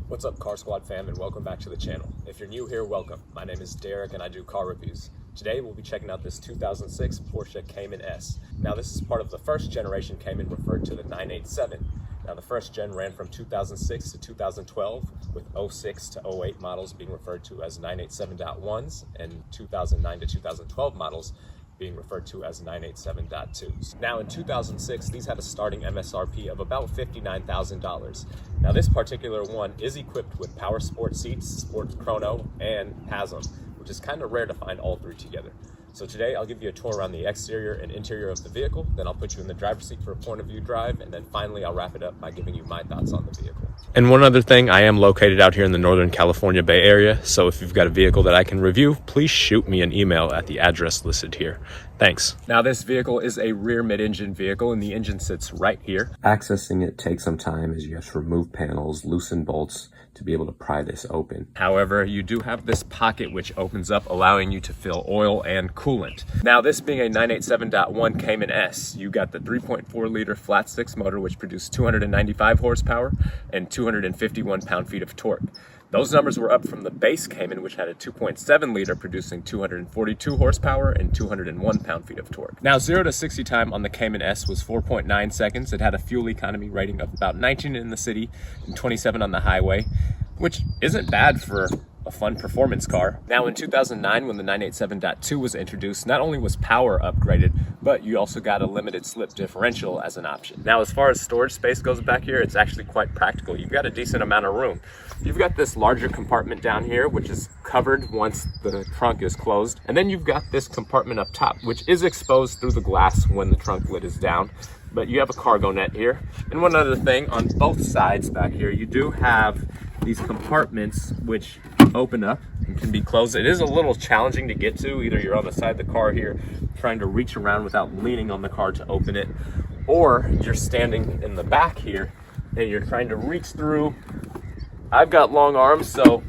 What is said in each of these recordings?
What's up, Car Squad fam, and welcome back to the channel. If you're new here, welcome. My name is Derek and I do car reviews. Today we'll be checking out this 2006 Porsche Cayman S. Now this is part of the first generation Cayman, referred to the 987. Now the first gen ran from 2006 to 2012, with 06 to 08 models being referred to as 987.1s and 2009 to 2012 models being referred to as 987.2s. Now in 2006, these had a starting MSRP of about $59,000. Now this particular one is equipped with power sport seats, sports chrono, and PASM, which is kind of rare to find all three together. So today I'll give you a tour around the exterior and interior of the vehicle, then I'll put you in the driver's seat for a point of view drive, and then finally I'll wrap it up by giving you my thoughts on the vehicle. And one other thing, I am located out here in the Northern California Bay Area, so if you've got a vehicle that I can review, please shoot me an email at the address listed here. Thanks. Now this vehicle is a rear mid-engine vehicle and the engine sits right here. Accessing it takes some time as you have to remove panels, loosen bolts to be able to pry this open. However, you do have this pocket which opens up, allowing you to fill oil and coolant. Now this being a 987.1 Cayman S, you got the 3.4 liter flat six motor which produced 295 horsepower and 251 pound-feet of torque. Those numbers were up from the base Cayman, which had a 2.7 liter producing 242 horsepower and 201 pound-feet of torque. Now 0 to 60 time on the Cayman S was 4.9 seconds. It had a fuel economy rating of about 19 in the city and 27 on the highway, which isn't bad for a fun performance car. Now in 2009, when the 987.2 was introduced, not only was power upgraded, but you also got a limited slip differential as an option. Now as far as storage space goes back here, it's actually quite practical. You've got a decent amount of room. You've got this larger compartment down here, which is covered once the trunk is closed. And then you've got this compartment up top, which is exposed through the glass when the trunk lid is down. But you have a cargo net here. And one other thing, on both sides back here, you do have these compartments which open up and can be closed. It is a little challenging to get to. Either you're on the side of the car here trying to reach around without leaning on the car to open it, or you're standing in the back here and you're trying to reach through. I've got long arms, so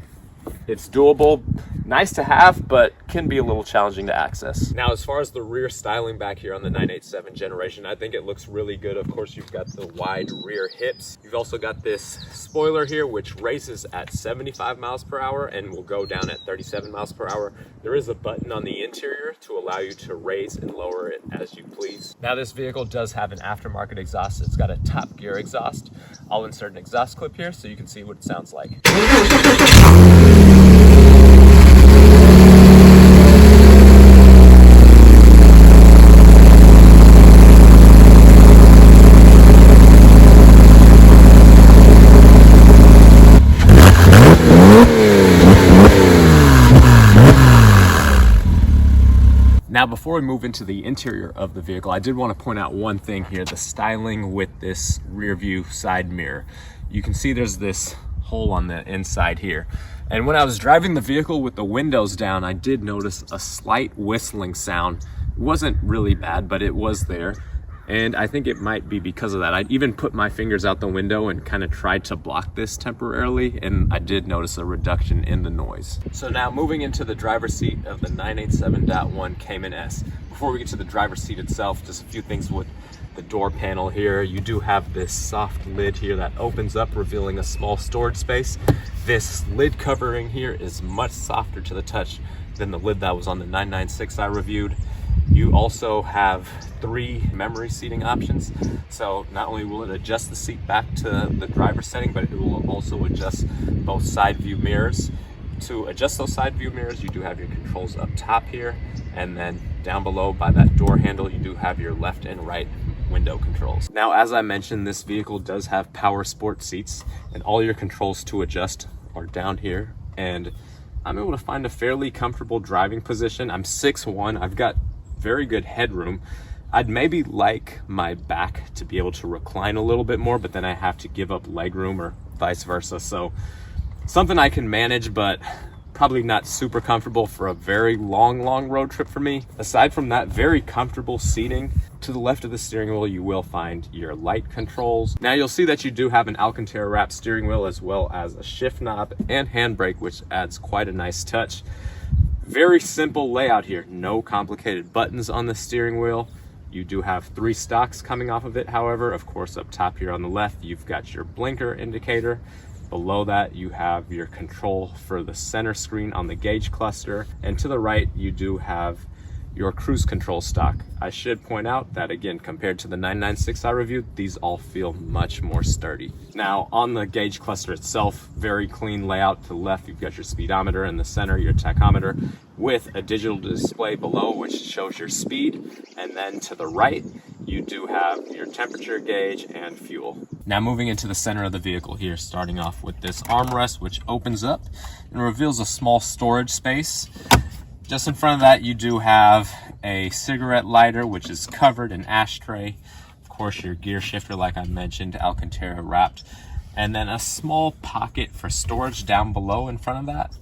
it's doable. Nice to have, but can be a little challenging to access. Now, as far as the rear styling back here on the 987 generation, I think it looks really good. Of course, you've got the wide rear hips. You've also got this spoiler here, which races at 75 miles per hour and will go down at 37 miles per hour. There is a button on the interior to allow you to raise and lower it as you please. Now, this vehicle does have an aftermarket exhaust. It's got a Top Gear exhaust. I'll insert an exhaust clip here so you can see what it sounds like. Now, before we move into the interior of the vehicle, I did want to point out one thing here, the styling with this rear view side mirror. You can see there's this hole on the inside here. And when I was driving the vehicle with the windows down, I did notice a slight whistling sound. It wasn't really bad, but it was there. And I think it might be because of that. I even put my fingers out the window and kind of tried to block this temporarily, and I did notice a reduction in the noise. So now moving into the driver's seat of the 987.1 Cayman S. Before we get to the driver's seat itself, just a few things with the door panel here. You do have this soft lid here that opens up, revealing a small storage space. This lid covering here is much softer to the touch than the lid that was on the 996 I reviewed. You also have 3 memory seating options. So not only will it adjust the seat back to the driver's setting, but it will also adjust both side view mirrors. To adjust those side view mirrors, you do have your controls up top here, and then down below by that door handle, you do have your left and right window controls. Now, as I mentioned, this vehicle does have power sport seats, and all your controls to adjust are down here. And I'm able to find a fairly comfortable driving position. I'm 6'1", I've got very good headroom. I'd maybe like my back to be able to recline a little bit more, but then I have to give up leg room or vice versa. So something I can manage, but probably not super comfortable for a very long road trip for me. Aside from that, very comfortable seating. To the left of the steering wheel, you will find your light controls. Now you'll see that you do have an Alcantara wrap steering wheel, as well as a shift knob and handbrake, which adds quite a nice touch. Very simple layout here, no complicated buttons on the steering wheel. You do have 3 stalks coming off of it. However, of course, up top here on the left, you've got your blinker indicator. Below that, you have your control for the center screen on the gauge cluster. And to the right, you do have your cruise control stock. I should point out that, again, compared to the 996 I reviewed, these all feel much more sturdy. Now, on the gauge cluster itself, very clean layout. To the left, you've got your speedometer, in the center, your tachometer, with a digital display below which shows your speed. And then to the right, you do have your temperature gauge and fuel. Now moving into the center of the vehicle here, starting off with this armrest, which opens up and reveals a small storage space. Just in front of that, you do have a cigarette lighter, which is covered in ashtray. Of course, your gear shifter, like I mentioned, Alcantara wrapped. And then a small pocket for storage down below in front of that.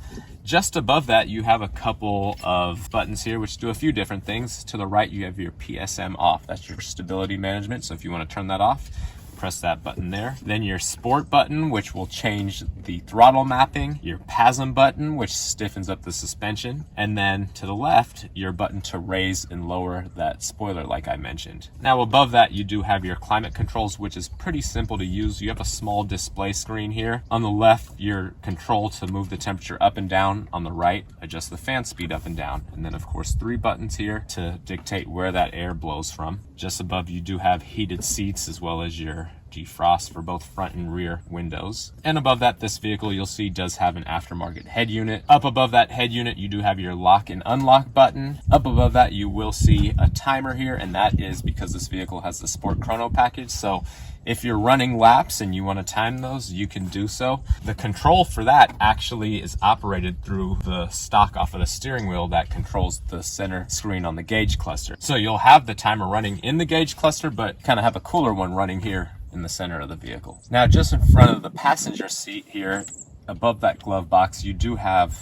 Just above that, you have a couple of buttons here, which do a few different things. To the right, you have your PSM off. That's your stability management. So if you want to turn that off, press that button there. Then your sport button, which will change the throttle mapping, your PASM button, which stiffens up the suspension, and then to the left, your button to raise and lower that spoiler like I mentioned. Now above that, you do have your climate controls, which is pretty simple to use. You have a small display screen here. On the left, your control to move the temperature up and down. On the right, adjust the fan speed up and down. And then of course, 3 buttons here to dictate where that air blows from. Just above, you do have heated seats as well as your defrost for both front and rear windows. And above that, this vehicle you'll see does have an aftermarket head unit. Up above that head unit, you do have your lock and unlock button. Up above that, you will see a timer here, and that is because this vehicle has the Sport Chrono package. So if you're running laps and you want to time those, you can do so. The control for that actually is operated through the stock off of the steering wheel that controls the center screen on the gauge cluster. So you'll have the timer running in the gauge cluster, but kind of have a cooler one running here in the center of the vehicle. Now, just in front of the passenger seat here, above that glove box, you do have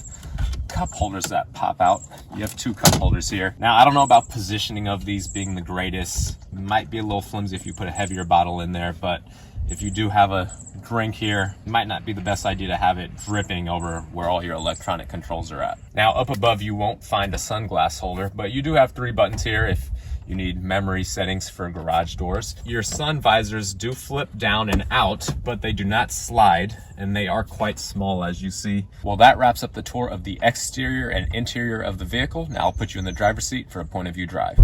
cup holders that pop out. You have 2 cup holders here. Now, I don't know about positioning of these being the greatest. It might be a little flimsy if you put a heavier bottle in there, but if you do have a drink here, it might not be the best idea to have it dripping over where all your electronic controls are at. Now, up above, you won't find a sunglass holder, but you do have 3 buttons here if you need memory settings for garage doors. Your sun visors do flip down and out, but they do not slide, and they are quite small, as you see. Well, that wraps up the tour of the exterior and interior of the vehicle. Now I'll put you in the driver's seat for a point of view drive.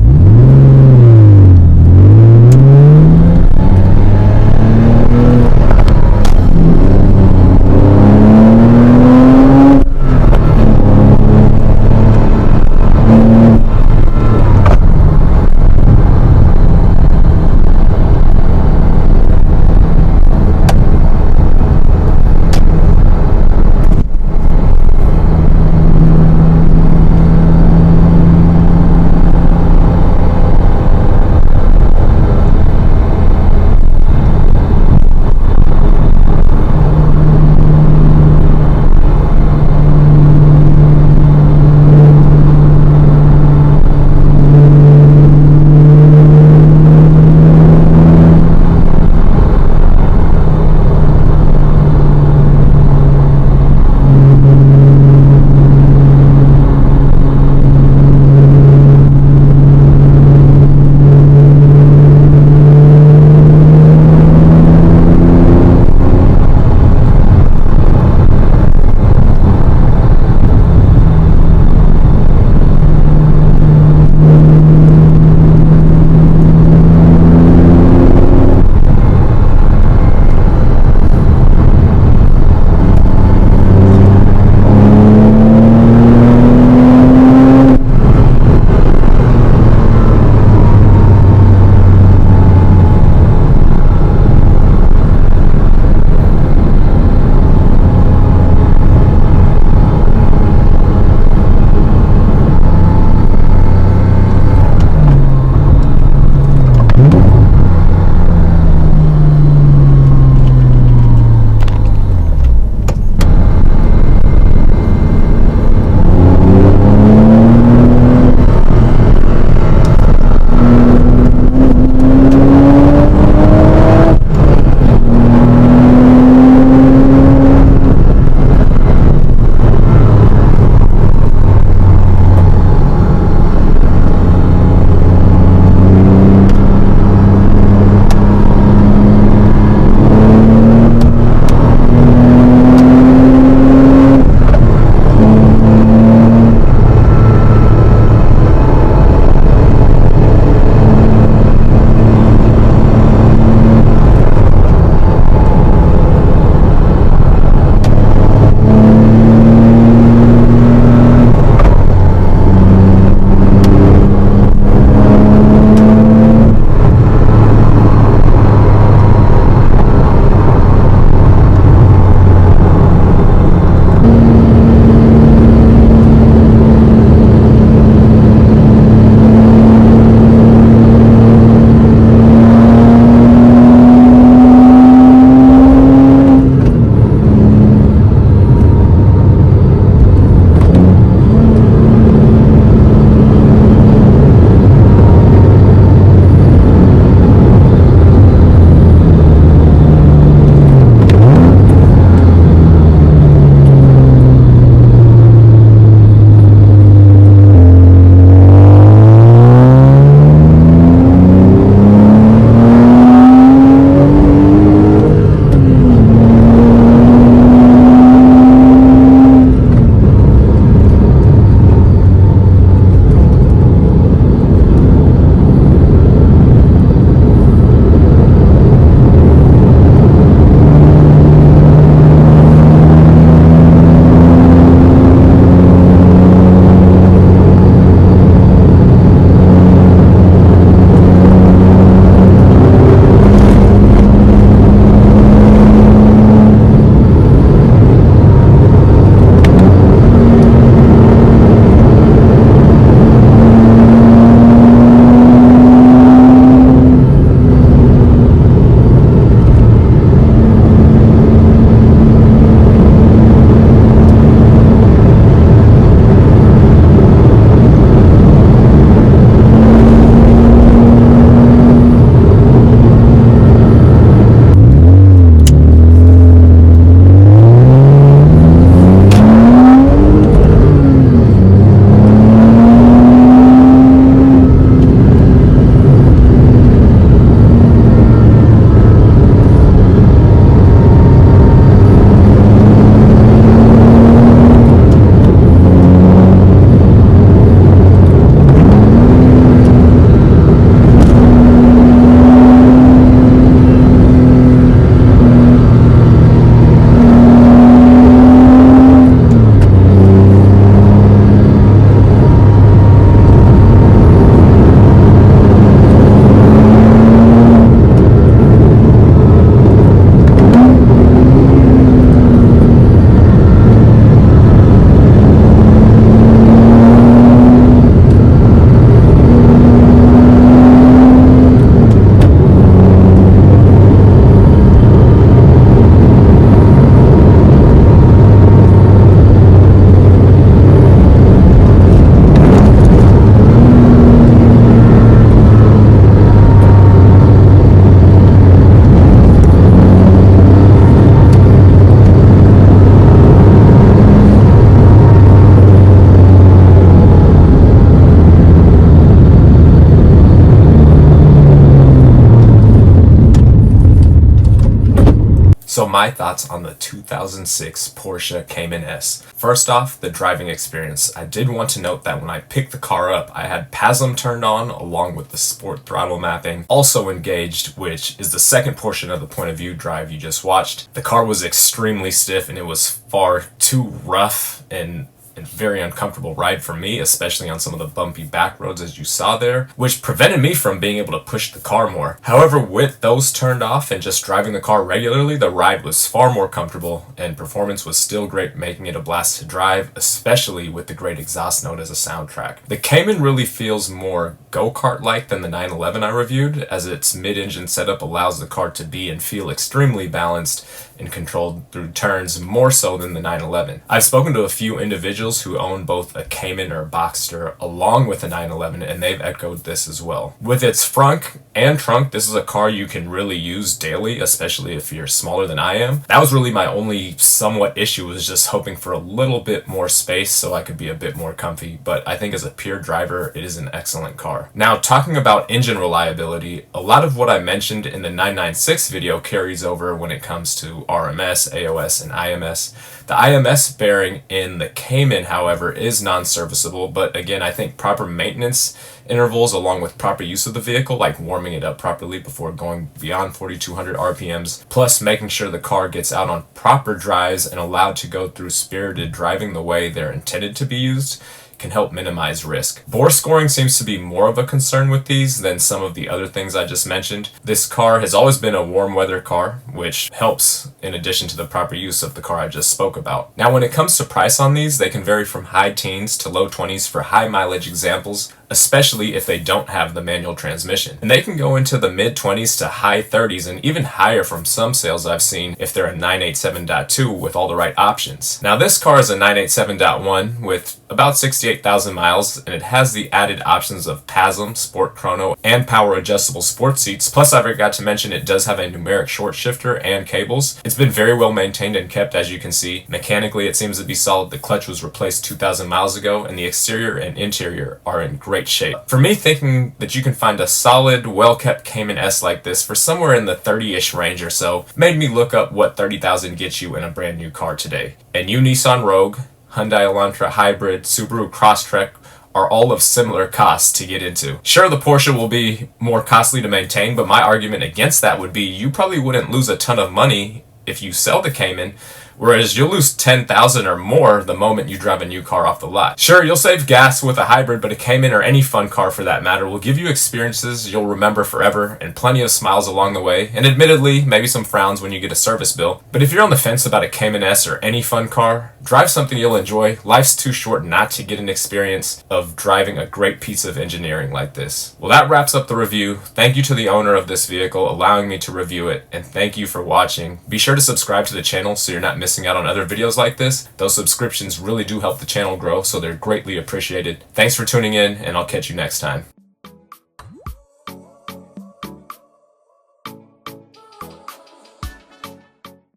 So my thoughts on the 2006 Porsche Cayman S. First off, the driving experience. I did want to note that when I picked the car up, I had PASM turned on along with the sport throttle mapping also engaged, which is the second portion of the point of view drive you just watched. The car was extremely stiff and it was far too rough and very uncomfortable ride for me, especially on some of the bumpy back roads as you saw there, which prevented me from being able to push the car more. However, with those turned off and just driving the car regularly, the ride was far more comfortable and performance was still great, making it a blast to drive, especially with the great exhaust note as a soundtrack. The Cayman really feels more go-kart-like than the 911 I reviewed, as its mid-engine setup allows the car to be and feel extremely balanced and controlled through turns, more so than the 911. I've spoken to a few individuals who own both a Cayman or a Boxster along with a 911, and they've echoed this as well. With its frunk and trunk, this is a car you can really use daily, especially if you're smaller than I am. That was really my only somewhat issue, was just hoping for a little bit more space so I could be a bit more comfy, but I think as a pure driver, it is an excellent car. Now, talking about engine reliability, a lot of what I mentioned in the 996 video carries over when it comes to RMS, AOS, and IMS. The IMS bearing in the Cayman, however, is non-serviceable, but again, I think proper maintenance intervals along with proper use of the vehicle, like warming it up properly before going beyond 4,200 RPMs, plus making sure the car gets out on proper drives and allowed to go through spirited driving the way they're intended to be used, can help minimize risk. Bore scoring seems to be more of a concern with these than some of the other things I just mentioned. This car has always been a warm weather car, which helps in addition to the proper use of the car I just spoke about. Now, when it comes to price on these, they can vary from high teens to low 20s for high mileage examples, especially if they don't have the manual transmission. And they can go into the mid 20s to high 30s and even higher from some sales I've seen if they're a 987.2 with all the right options. Now, this car is a 987.1 with about 68,000 miles, and it has the added options of PASM, Sport Chrono, and power adjustable sports seats. Plus, I forgot to mention it does have a numeric short shifter and cables. It's been very well maintained and kept, as you can see. Mechanically, it seems to be solid. The clutch was replaced 2,000 miles ago, and the exterior and interior are in great shape. For me, thinking that you can find a solid, well-kept Cayman S like this for somewhere in the 30-ish range or so made me look up what 30,000 gets you in a brand new car today. A new Nissan Rogue, Hyundai Elantra Hybrid, Subaru Crosstrek are all of similar costs to get into. Sure, the Porsche will be more costly to maintain, but my argument against that would be you probably wouldn't lose a ton of money if you sell the Cayman, whereas you'll lose $10,000 or more the moment you drive a new car off the lot. Sure, you'll save gas with a hybrid, but a Cayman or any fun car for that matter will give you experiences you'll remember forever and plenty of smiles along the way, and admittedly, maybe some frowns when you get a service bill. But if you're on the fence about a Cayman S or any fun car, drive something you'll enjoy. Life's too short not to get an experience of driving a great piece of engineering like this. Well, that wraps up the review. Thank you to the owner of this vehicle allowing me to review it, and thank you for watching. Be sure to subscribe to the channel so you're not missing out on other videos like this. Those subscriptions really do help the channel grow, so they're greatly appreciated. Thanks for tuning in, and I'll catch you next time.